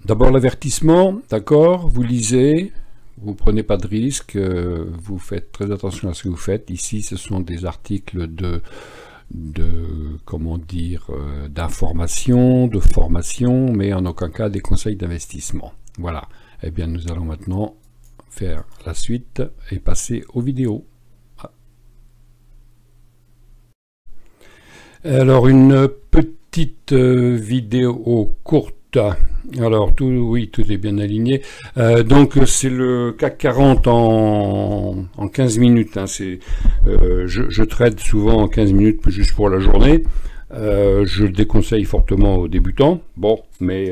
D'abord l'avertissement, d'accord, vous lisez, vous prenez pas de risque, vous faites très attention à ce que vous faites. Ici, ce sont des articles comment dire, d'information, de formation, mais en aucun cas des conseils d'investissement. Voilà. Eh bien, nous allons maintenant faire la suite et passer aux vidéos. Alors, une petite vidéo courte. Alors, oui, tout est bien aligné. Donc, c'est le CAC 40 en 15 minutes. Hein. Je trade souvent en 15 minutes, juste pour la journée. Je le déconseille fortement aux débutants. Bon, mais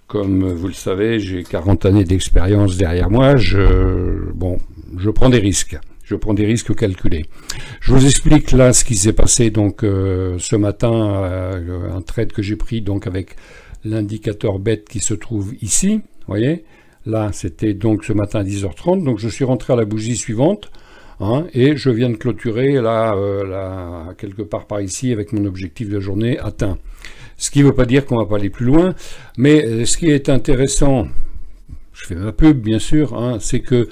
comme vous le savez, j'ai 40 années d'expérience derrière moi. Je prends des risques. Je prends des risques calculés. Je vous explique là ce qui s'est passé donc ce matin, un trade que j'ai pris donc avec l'indicateur BET qui se trouve ici. Vous voyez, là c'était donc ce matin à 10h30. Donc je suis rentré à la bougie suivante hein, et je viens de clôturer là, quelque part par ici avec mon objectif de journée atteint. Ce qui ne veut pas dire qu'on ne va pas aller plus loin, mais ce qui est intéressant, je fais ma pub bien sûr, hein, c'est que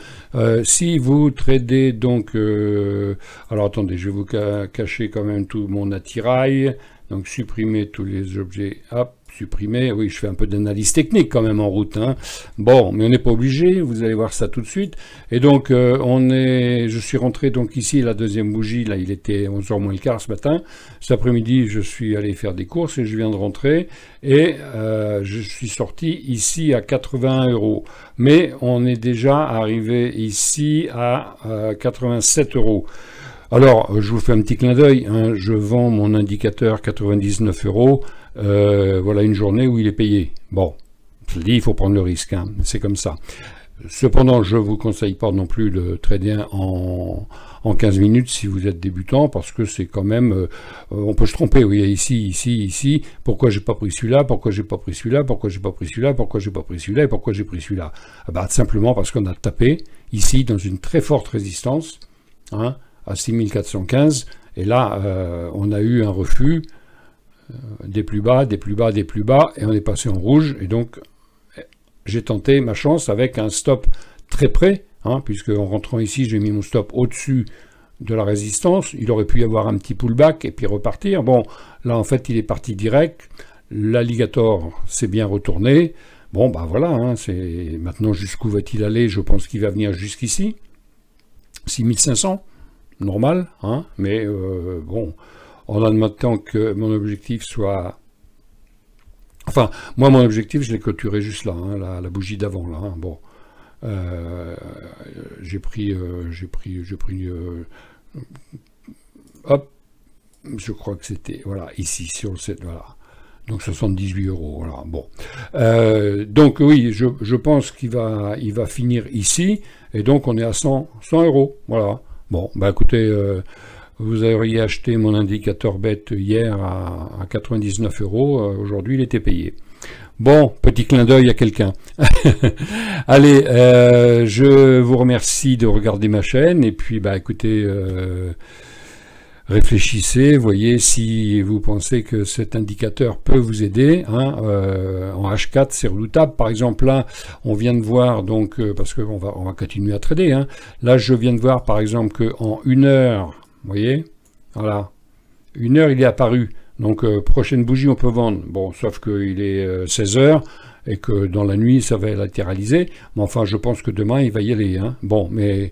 si vous tradez donc... alors attendez, je vais vous cacher quand même tout mon attirail, donc supprimer tous les objets, hop, supprimer, oui je fais un peu d'analyse technique quand même en route, hein. Bon, mais on n'est pas obligé, vous allez voir ça tout de suite, et donc je suis rentré donc ici, la deuxième bougie, là il était 11h moins le quart ce matin, cet après-midi je suis allé faire des courses et je viens de rentrer, et je suis sorti ici à 81 €, mais on est déjà arrivé ici à 87 €. Alors, je vous fais un petit clin d'œil, hein, je vends mon indicateur 99 €, voilà une journée où il est payé. Bon, je dis, il faut prendre le risque, hein, c'est comme ça. Cependant, je ne vous conseille pas non plus de trader en 15 minutes si vous êtes débutant, parce que c'est quand même, on peut se tromper, oui, ici, pourquoi j'ai pas pris celui-là, pourquoi j'ai pas pris celui-là, pourquoi j'ai pas pris celui-là, pourquoi j'ai pas pris celui-là, et pourquoi j'ai pris celui-là. Bah, simplement parce qu'on a tapé, ici, dans une très forte résistance, hein, à 6415, et là, on a eu un refus, des plus bas, des plus bas, des plus bas, et on est passé en rouge, et donc j'ai tenté ma chance avec un stop très près, hein, puisque en rentrant ici, j'ai mis mon stop au-dessus de la résistance, il aurait pu y avoir un petit pullback et puis repartir. Bon, là en fait il est parti direct, l'alligator s'est bien retourné, bon bah voilà, hein, c'est maintenant jusqu'où va-t-il aller, je pense qu'il va venir jusqu'ici, 6500, normal, hein, mais bon, en admettant que mon objectif soit... Enfin, moi, mon objectif, je l'ai clôturé juste là, hein, la bougie d'avant, là, hein, bon. J'ai pris, hop, je crois que c'était, voilà, ici, sur le 7, voilà. Donc 78 €, voilà, bon. Donc oui, je pense qu'il va finir ici, et donc on est à 100 €, voilà. Bon, bah écoutez, vous auriez acheté mon indicateur bête hier à 99 €, aujourd'hui il était payé. Bon, petit clin d'œil à quelqu'un. Allez, je vous remercie de regarder ma chaîne, et puis bah écoutez, réfléchissez, voyez si vous pensez que cet indicateur peut vous aider, hein, en H4 c'est redoutable, par exemple là on vient de voir donc, parce qu'on va continuer à trader, hein, là je viens de voir par exemple qu'en 1 heure, vous voyez, voilà, 1 heure il est apparu, donc prochaine bougie on peut vendre, bon sauf qu'il est 16 h et que dans la nuit ça va latéraliser, mais enfin je pense que demain il va y aller, hein. Bon mais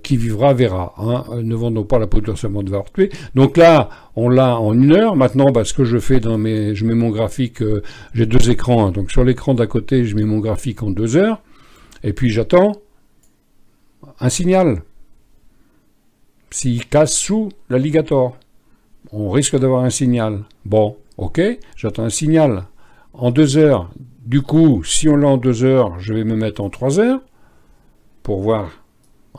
qui vivra verra, hein. Ne vendons pas la poudre seulement de voir tuer. Donc là on l'a en 1 heure, maintenant bah, ce que je fais je mets mon graphique, j'ai 2 écrans, hein. Donc sur l'écran d'à côté je mets mon graphique en 2 heures, et puis j'attends un signal. S'il casse sous l'alligator, on risque d'avoir un signal. Bon, ok, j'attends un signal en 2 heures. Du coup, si on l'a en 2 heures, je vais me mettre en 3 heures pour voir,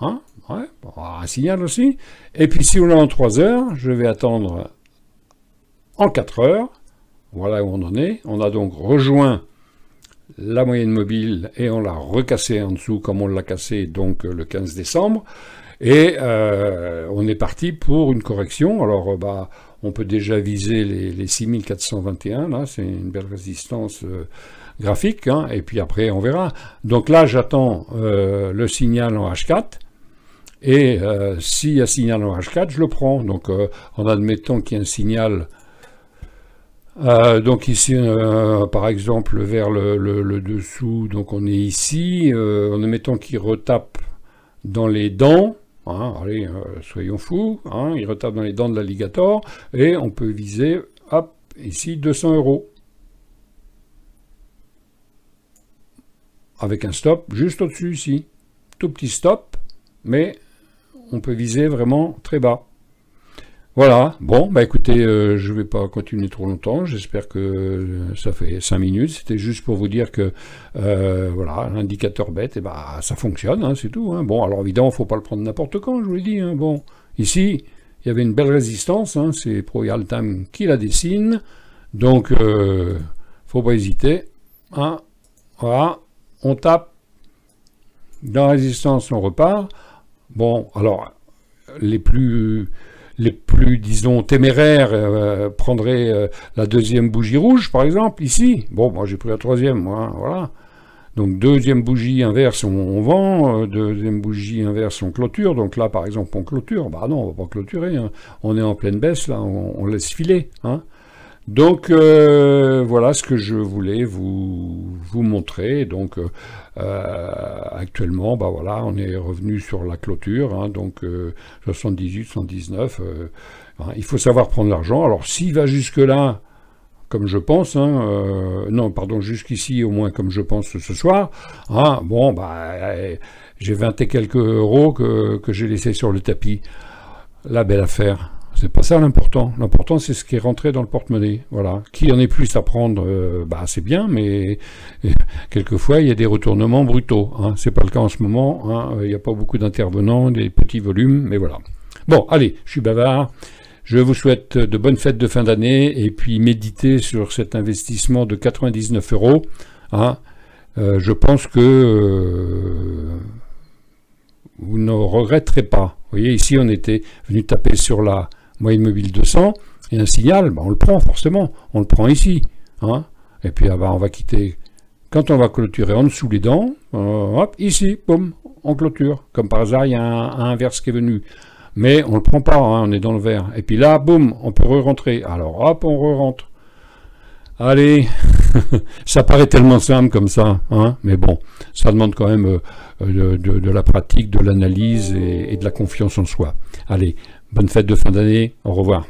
hein, ouais, pour avoir un signal aussi. Et puis si on l'a en 3 heures, je vais attendre en 4 heures. Voilà où on en est. On a donc rejoint la moyenne mobile et on l'a recassé en dessous comme on l'a cassé donc le 15 décembre. Et on est parti pour une correction. Alors, on peut déjà viser les 6421, là, c'est une belle résistance graphique, hein, et puis après, on verra. Donc là, j'attends le signal en H4, et s'il y a signal en H4, je le prends. Donc, en admettant qu'il y ait un signal, donc ici, par exemple, vers le dessous, donc on est ici, en admettant qu'il retape dans les dents, hein, allez, soyons fous, hein, il retape dans les dents de l'alligator, et on peut viser, hop, ici, 200 €. Avec un stop juste au-dessus ici. Tout petit stop, mais on peut viser vraiment très bas. Voilà, bon, écoutez, je ne vais pas continuer trop longtemps, j'espère que ça fait 5 minutes, c'était juste pour vous dire que, voilà, l'indicateur bête, ça fonctionne, hein, c'est tout. Hein. Bon, alors évidemment, il ne faut pas le prendre n'importe quand, je vous l'ai dit. Hein. Bon, ici, il y avait une belle résistance, hein, c'est ProRealTime qui la dessine, donc, faut pas hésiter. Hein. Voilà, on tape, dans la résistance, on repart. Bon, alors, les plus, disons, téméraires prendraient la deuxième bougie rouge, par exemple, ici. Bon, moi, j'ai pris la troisième, moi, voilà. Donc, deuxième bougie inverse, on vend. Deuxième bougie inverse, on clôture. Donc là, par exemple, on clôture. Bah non, on va pas clôturer. Hein. On est en pleine baisse, là, on laisse filer. Hein. Donc, voilà ce que je voulais vous montrer. Donc, actuellement, voilà, on est revenu sur la clôture, hein, donc 78, 119. Hein, il faut savoir prendre l'argent. Alors, s'il va jusque-là, comme je pense, hein, non, pardon, jusqu'ici, au moins comme je pense ce soir, hein, bon, j'ai 20 et quelques euros que j'ai laissé sur le tapis. La belle affaire. C'est pas ça l'important. L'important, c'est ce qui est rentré dans le porte-monnaie. Voilà. Qui en ait plus à prendre, c'est bien, mais quelquefois, il y a des retournements brutaux. Hein. C'est pas le cas en ce moment. Hein. Il n'y a pas beaucoup d'intervenants, des petits volumes, mais voilà. Bon, allez, je suis bavard. Je vous souhaite de bonnes fêtes de fin d'année et puis méditez sur cet investissement de 99 €. Hein. Je pense que vous ne regretterez pas. Vous voyez, ici, on était venu taper sur la moyenne mobile 200, et un signal, on le prend forcément, on le prend ici. Hein. Et puis, on va quitter, quand on va clôturer en dessous les dents, hop, ici, boum, on clôture. Comme par hasard, il y a un inverse qui est venu. Mais on ne le prend pas, hein, on est dans le vert. Et puis là, boum, on peut re-rentrer. Alors, hop, on re-rentre. Allez, ça paraît tellement simple comme ça, hein, mais bon, ça demande quand même de la pratique, de l'analyse et de la confiance en soi. Allez, bonne fête de fin d'année, au revoir.